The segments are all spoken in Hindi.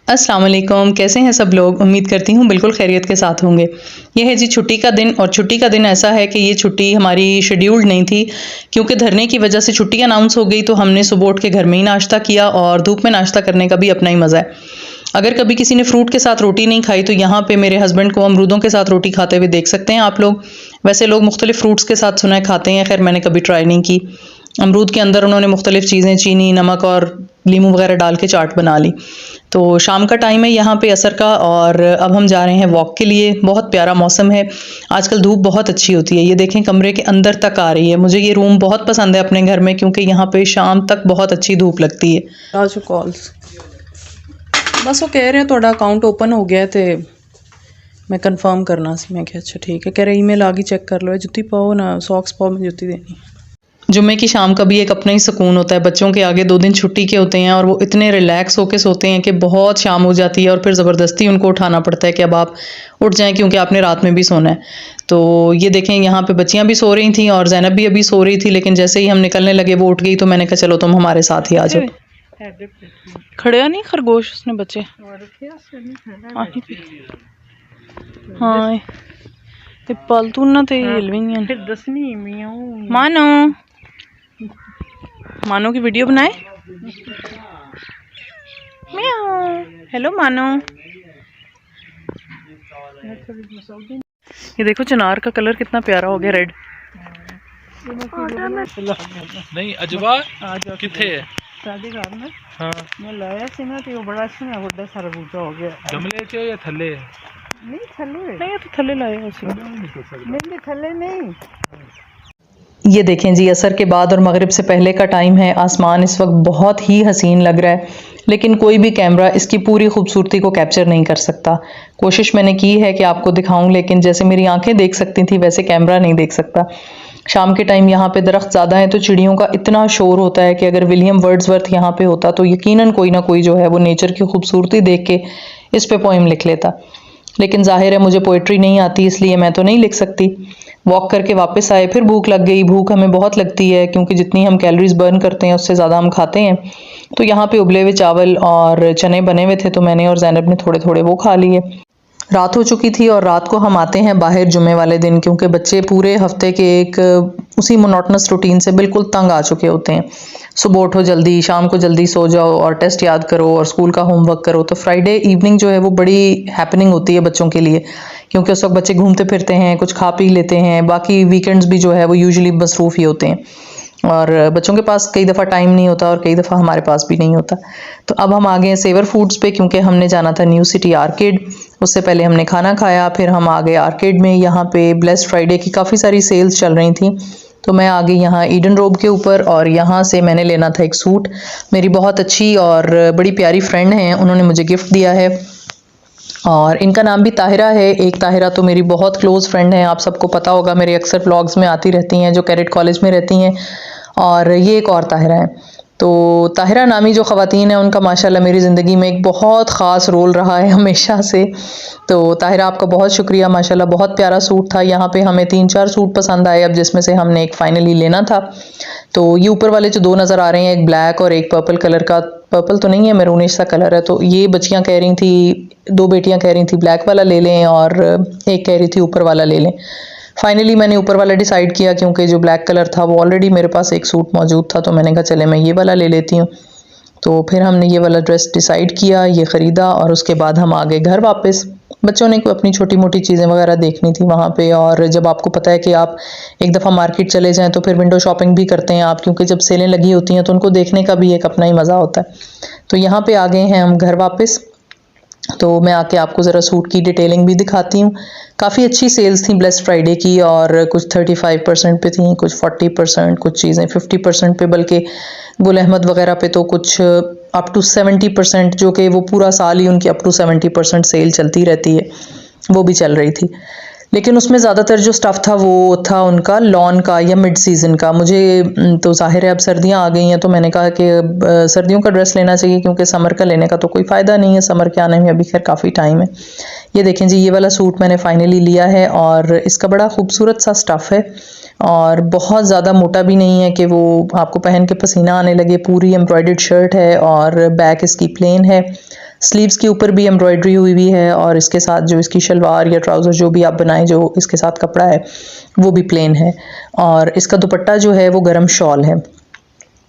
अस्सलाम वालेकुम, कैसे हैं सब लोग। उम्मीद करती हूँ बिल्कुल खैरियत के साथ होंगे। ये है जी छुट्टी का दिन, और छुट्टी का दिन ऐसा है कि ये छुट्टी हमारी शेड्यूल्ड नहीं थी, क्योंकि धरने की वजह से छुट्टी अनाउंस हो गई। तो हमने सुबह उठ के घर में ही नाश्ता किया, और धूप में नाश्ता करने का भी अपना ही मज़ा है। अगर कभी किसी ने फ्रूट के साथ रोटी नहीं खाई तो यहाँ पे मेरे हस्बैंड को अमरूदों के साथ रोटी खाते हुए देख सकते हैं आप लोग। वैसे लोग मुख्तलिफ फ्रूट्स के साथ सुना है खाते हैं, खैर मैंने कभी ट्राई नहीं की। अमरूद के अंदर उन्होंने मुख्तलिफ चीज़ें, चीनी, नमक और लीमू वगैरह डाल के चाट बना ली। तो शाम का टाइम है यहाँ पे असर का, और अब हम जा रहे हैं वॉक के लिए। बहुत प्यारा मौसम है, आजकल धूप बहुत अच्छी होती है। ये देखें कमरे के अंदर तक आ रही है। मुझे ये रूम बहुत पसंद है अपने घर में, क्योंकि यहाँ पे शाम तक बहुत अच्छी धूप लगती है। आज कॉल्स बस वो कह रहे हैं थोड़ा अकाउंट ओपन हो गया है, तो मैं कंफर्म करना सी। मैं क्या अच्छा ठीक है। कह रहे ईमेल आ गई, चेक कर लो। जुत्ती पाओ ना, सॉक्स पाओ, में जुत्ती देनी। जुम्मे की शाम का भी एक अपना ही सुकून होता है। बच्चों के आगे 2 दिन छुट्टी के होते हैं, और वो इतने रिलैक्स होके सोते हैं कि बहुत शाम हो जाती है, और फिर ज़बरदस्ती उनको उठाना पड़ता है कि अब आप उठ जाएं, क्योंकि आपने रात में भी सोना है। तो ये देखें यहाँ पे बच्चियाँ भी सो रही थी, और ज़ैनब भी अभी सो रही थी, लेकिन जैसे ही हम निकलने लगे वो उठ गई। तो मैंने कहा चलो तुम हमारे साथ ही आ जाओ। खड़े नहीं खरगोश उसने बच्चे। हाँ ते पालतू ना ते हिलवियां फिर दसनी मानो मानो की वीडियो बनाए। हेलो मानो। ये देखो चिनार का कलर कितना प्यारा हो गया, रेड। नहीं अजबा किथे है साडे घर में। हाँ मैं लाया सी ना, तो बड़ा सोहना बड़ा सारा बूटा हो गया। गमले च या थल्ले? नहीं थल्ले नहीं तो थल्ले लाया उसे। नहीं थल्ले नहीं। ये देखें जी असर के बाद और मगरिब से पहले का टाइम है। आसमान इस वक्त बहुत ही हसीन लग रहा है, लेकिन कोई भी कैमरा इसकी पूरी खूबसूरती को कैप्चर नहीं कर सकता। कोशिश मैंने की है कि आपको दिखाऊं, लेकिन जैसे मेरी आंखें देख सकती थी वैसे कैमरा नहीं देख सकता। शाम के टाइम यहाँ पे दरख्त ज़्यादा है, तो चिड़ियों का इतना शोर होता है कि अगर विलियम वर्ड्सवर्थ यहाँ पे होता तो यकीनन कोई ना कोई जो है वो नेचर की खूबसूरती देख के इस पे पोइम लिख लेता। लेकिन जाहिर है मुझे पोइट्री नहीं आती, इसलिए मैं तो नहीं लिख सकती। वॉक करके वापस आए, फिर भूख लग गई। भूख हमें बहुत लगती है, क्योंकि जितनी हम कैलोरीज बर्न करते हैं उससे ज़्यादा हम खाते हैं। तो यहाँ पे उबले हुए चावल और चने बने हुए थे, तो मैंने और ज़ैनब ने थोड़े थोड़े वो खा लिए। रात हो चुकी थी, और रात को हम आते हैं बाहर जुम्मे वाले दिन, क्योंकि बच्चे पूरे हफ्ते के एक उसी मोनोटनस रूटीन से बिल्कुल तंग आ चुके होते हैं। सुबह उठो जल्दी, शाम को जल्दी सो जाओ, और टेस्ट याद करो, और स्कूल का होमवर्क करो। तो फ्राइडे इवनिंग जो है वो बड़ी हैपनिंग होती है बच्चों के लिए, क्योंकि उस वक्त बच्चे घूमते फिरते हैं, कुछ खा पी लेते हैं। बाकी वीकेंड्स भी जो है वो यूजुअली मसरूफ़ ही होते हैं, और बच्चों के पास कई दफ़ा टाइम नहीं होता, और कई दफ़ा हमारे पास भी नहीं होता। तो अब हम आ गए हैं सेवर फूड्स पे, क्योंकि हमने जाना था न्यू सिटी आर्केड। उससे पहले हमने खाना खाया, फिर हम आ गए आर्केड में। यहाँ पे ब्लेस्ड फ्राइडे की काफ़ी सारी सेल्स चल रही थी, तो मैं आ गई यहाँ ईडन रोब के ऊपर, और यहाँ से मैंने लेना था एक सूट। मेरी बहुत अच्छी और बड़ी प्यारी फ्रेंड हैं, उन्होंने मुझे गिफ्ट दिया है, और इनका नाम भी ताहिरा है। एक ताहिरा तो मेरी बहुत क्लोज़ फ्रेंड है, आप सबको पता होगा, मेरे अक्सर व्लॉग्स में आती रहती हैं, जो कैरेट कॉलेज में रहती हैं। और ये एक और ताहिरा है। तो ताहिरा नामी जो ख़वातीन हैं उनका माशाल्लाह मेरी ज़िंदगी में एक बहुत ख़ास रोल रहा है हमेशा से। तो ताहिरा आपका बहुत शुक्रिया, माशाल्लाह बहुत प्यारा सूट था। यहाँ पे हमें 3-4 सूट पसंद आए, अब जिसमें से हमने एक फ़ाइनली लेना था। तो ये ऊपर वाले जो 2 नज़र आ रहे हैं, एक ब्लैक और एक पर्पल कलर का। पर्पल तो नहीं है, मैरूनिश सा कलर है। तो ये बच्चियाँ कह रही थी, 2 बेटियाँ कह रही थी ब्लैक वाला ले लें, और एक कह रही थी ऊपर वाला ले लें। फाइनली मैंने ऊपर वाला डिसाइड किया, क्योंकि जो ब्लैक कलर था वो ऑलरेडी मेरे पास एक सूट मौजूद था, तो मैंने कहा चले मैं ये वाला ले लेती हूँ। तो फिर हमने ये वाला ड्रेस डिसाइड किया, ये ख़रीदा, और उसके बाद हम आ गए घर वापस। बच्चों ने कोई अपनी छोटी मोटी चीज़ें वगैरह देखनी थी वहाँ पे, और जब आपको पता है कि आप एक दफ़ा मार्केट चले जाएँ तो फिर विंडो शॉपिंग भी करते हैं आप, क्योंकि जब सेलें लगी होती हैं तो उनको देखने का भी एक अपना ही मज़ा होता है। तो यहाँ पर आ गए हैं हम घर वापस। तो मैं आके आपको ज़रा सूट की डिटेलिंग भी दिखाती हूँ। काफ़ी अच्छी सेल्स थी ब्लेस्ड फ्राइडे की, और कुछ 35% पे थी, कुछ 40%, कुछ चीज़ें 50% पे, बल्कि गुल अहमद वगैरह पे तो कुछ अप टू 70%, जो कि वो पूरा साल ही उनकी अप टू 70% सेल चलती रहती है, वो भी चल रही थी। लेकिन उसमें ज़्यादातर जो स्टफ़ था वो था उनका लॉन का या मिड सीज़न का। मुझे तो ज़ाहिर है अब सर्दियाँ आ गई हैं, तो मैंने कहा कि सर्दियों का ड्रेस लेना चाहिए, क्योंकि समर का लेने का तो कोई फ़ायदा नहीं है, समर के आने में अभी खैर काफ़ी टाइम है। ये देखें जी, ये वाला सूट मैंने फ़ाइनली लिया है, और इसका बड़ा खूबसूरत सा स्टफ़ है, और बहुत ज़्यादा मोटा भी नहीं है कि वो आपको पहन के पसीना आने लगे। पूरी एम्ब्रॉयडर्ड शर्ट है, और बैक इसकी प्लेन है। स्लीव्स के ऊपर भी एम्ब्रॉयडरी हुई हुई है और इसके साथ जो इसकी शलवार या ट्राउज़र जो भी आप बनाएं, जो इसके साथ कपड़ा है वो भी प्लेन है। और इसका दुपट्टा जो है वो गरम शॉल है,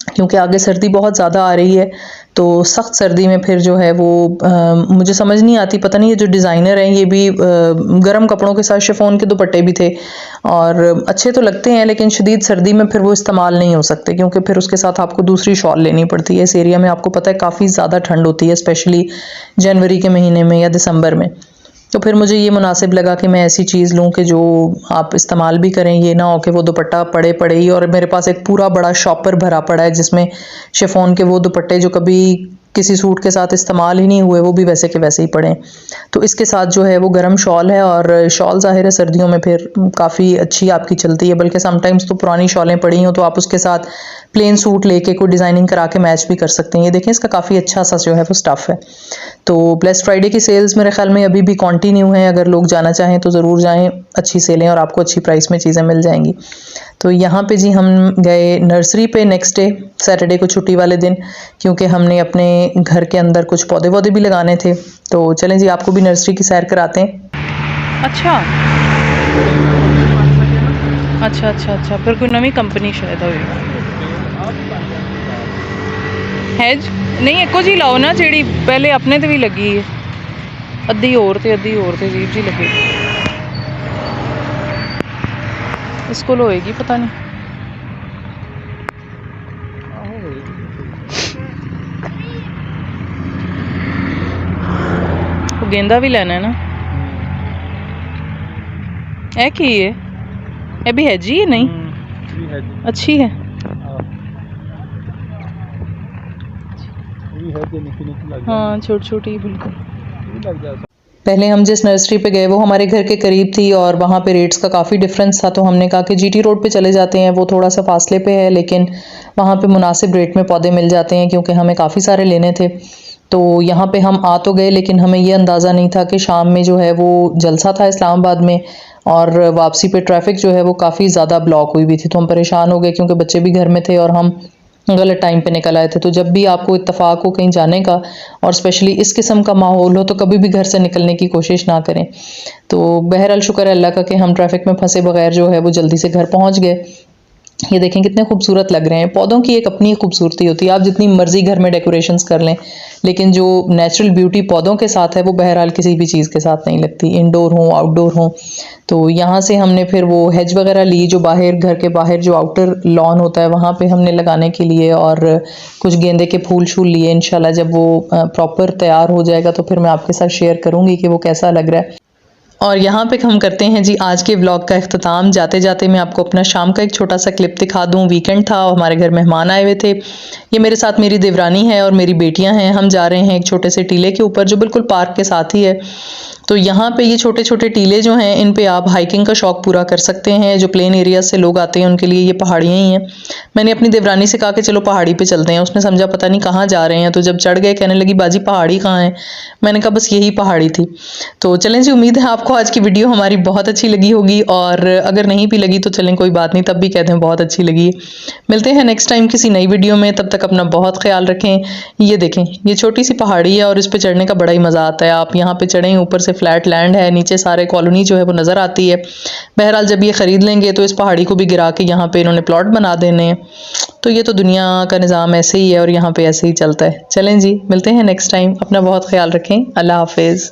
क्योंकि आगे सर्दी बहुत ज़्यादा आ रही है तो सख्त सर्दी में फिर जो है वो मुझे समझ नहीं आती, पता नहीं ये जो डिज़ाइनर हैं ये भी गर्म कपड़ों के साथ शिफॉन के दुपट्टे भी थे और अच्छे तो लगते हैं, लेकिन शदीद सर्दी में फिर वो इस्तेमाल नहीं हो सकते, क्योंकि फिर उसके साथ आपको दूसरी शॉल लेनी पड़ती है। इस एरिया में आपको पता है काफ़ी ज़्यादा ठंड होती है, स्पेशली जनवरी के महीने में या दिसंबर में। तो फिर मुझे ये मुनासिब लगा कि मैं ऐसी चीज़ लूँ कि जो आप इस्तेमाल भी करें, ये ना हो कि वो दुपट्टा पड़े पड़े ही। और मेरे पास एक पूरा बड़ा शॉपर भरा पड़ा है जिसमें शिफॉन के वो दुपट्टे जो कभी किसी सूट के साथ इस्तेमाल ही नहीं हुए वो भी वैसे के वैसे ही पड़े। तो इसके साथ जो है वो गरम शॉल है, और शॉल ज़ाहिर है सर्दियों में फिर काफ़ी अच्छी आपकी चलती है, बल्कि समटाइम्स तो पुरानी शॉलें पड़ी हों तो आप उसके साथ प्लेन सूट लेके कोई डिज़ाइनिंग करा के मैच भी कर सकते हैं। ये देखें, इसका काफ़ी अच्छा सा जो है वो स्टफ़ है। तो ब्लेस्ड फ्राइडे की सेल्स मेरे ख्याल में अभी भी कंटिन्यू हैं, अगर लोग जाना चाहें तो ज़रूर जाएं, अच्छी सेलें और आपको अच्छी प्राइस में चीज़ें मिल जाएंगी। तो यहाँ पे जी हम गए नर्सरी पे नेक्स्ट डे, सैटरडे को छुट्टी वाले दिन, क्योंकि हमने अपने घर के अंदर कुछ पौधे वौधे भी लगाने थे। तो चलें जी, आपको भी नर्सरी की सैर कराते हैं। अच्छा अच्छा अच्छा अच्छा, फिर कोई नवी कंपनी शायद होगी। हैज नहीं एको जी लाओ ना, जेड़ी पहले अपने ते भी लगी है, अद्धी और ते अजीब जी लगी। इसको होएगी पता नहीं। तो गेंदा भी लेना है ना, है की है, ये भी है जी, नहीं अच्छी है। हाँ छोटी छोटी बिल्कुल। पहले हम जिस नर्सरी पे गए वो हमारे घर के करीब थी और वहाँ पे रेट्स का काफ़ी डिफरेंस था, तो हमने कहा कि जीटी रोड पे चले जाते हैं, वो थोड़ा सा फासले पे है लेकिन वहाँ पे मुनासिब रेट में पौधे मिल जाते हैं, क्योंकि हमें काफ़ी सारे लेने थे। तो यहाँ पे हम आ तो गए, लेकिन हमें ये अंदाज़ा नहीं था कि शाम में जो है वो जलसा था इस्लामाबाद में, और वापसी पे ट्रैफिक जो है वो काफ़ी ज़्यादा ब्लॉक हुई हुई थी। तो हम परेशान हो गए, क्योंकि बच्चे भी घर में थे और हम गलत टाइम पे निकल आए थे। तो जब भी आपको इत्तेफाक हो कहीं जाने का, और स्पेशली इस किस्म का माहौल हो, तो कभी भी घर से निकलने की कोशिश ना करें। तो बहरहाल शुक्र है अल्लाह का कि हम ट्रैफिक में फंसे बगैर जो है वो जल्दी से घर पहुंच गए। ये देखें कितने खूबसूरत लग रहे हैं। पौधों की एक अपनी खूबसूरती होती है, आप जितनी मर्जी घर में डेकोरेशंस कर लें, लेकिन जो नेचुरल ब्यूटी पौधों के साथ है वो बहरहाल किसी भी चीज़ के साथ नहीं लगती, इंडोर हो आउटडोर हो। तो यहाँ से हमने फिर वो हेज वगैरह ली जो बाहर, घर के बाहर जो आउटर लॉन होता है वहाँ पे हमने लगाने के लिए, और कुछ गेंदे के फूल शूल लिए। इंशाल्लाह जब वो प्रॉपर तैयार हो जाएगा तो फिर मैं आपके साथ शेयर करूँगी कि वो कैसा लग रहा है। और यहाँ पे हम करते हैं जी आज के व्लॉग का इख्तिताम। जाते जाते मैं आपको अपना शाम का एक छोटा सा क्लिप दिखा दूँ। वीकेंड था और हमारे घर मेहमान आए हुए थे। ये मेरे साथ मेरी देवरानी है और मेरी बेटियां हैं। हम जा रहे हैं एक छोटे से टीले के ऊपर जो बिल्कुल पार्क के साथ ही है। तो यहाँ पे ये छोटे छोटे टीले जो हैं, इन पे आप हाइकिंग का शौक़ पूरा कर सकते हैं। जो प्लेन एरिया से लोग आते हैं उनके लिए ये पहाड़ियाँ ही हैं। मैंने अपनी देवरानी से कहा कि चलो पहाड़ी पे चलते हैं, उसने समझा पता नहीं कहाँ जा रहे हैं। तो जब चढ़ गए कहने लगी बाजी पहाड़ी कहाँ है। मैंने कहा बस यही पहाड़ी थी। तो चलें जी, उम्मीद है आपको आज की वीडियो हमारी बहुत अच्छी लगी होगी, और अगर नहीं भी लगी तो चलें कोई बात नहीं, तब भी कहते हैं बहुत अच्छी लगी। मिलते हैं नेक्स्ट टाइम किसी नई वीडियो में, तब तक अपना बहुत ख्याल रखें। ये देखें, ये छोटी सी पहाड़ी है और इस पे चढ़ने का बड़ा ही मज़ा आता है। आप यहाँ पे चढ़ें, ऊपर से फ्लैट लैंड है, नीचे सारे कॉलोनी जो है वो नज़र आती है। बहरहाल जब ये ख़रीद लेंगे तो इस पहाड़ी को भी गिरा के यहाँ पे इन्होंने प्लॉट बना देने हैं। तो ये तो दुनिया का निज़ाम ऐसे ही है और यहाँ पे ऐसे ही चलता है। चलें जी, मिलते हैं नेक्स्ट टाइम, अपना बहुत ख्याल रखें। अल्लाह हाफिज़।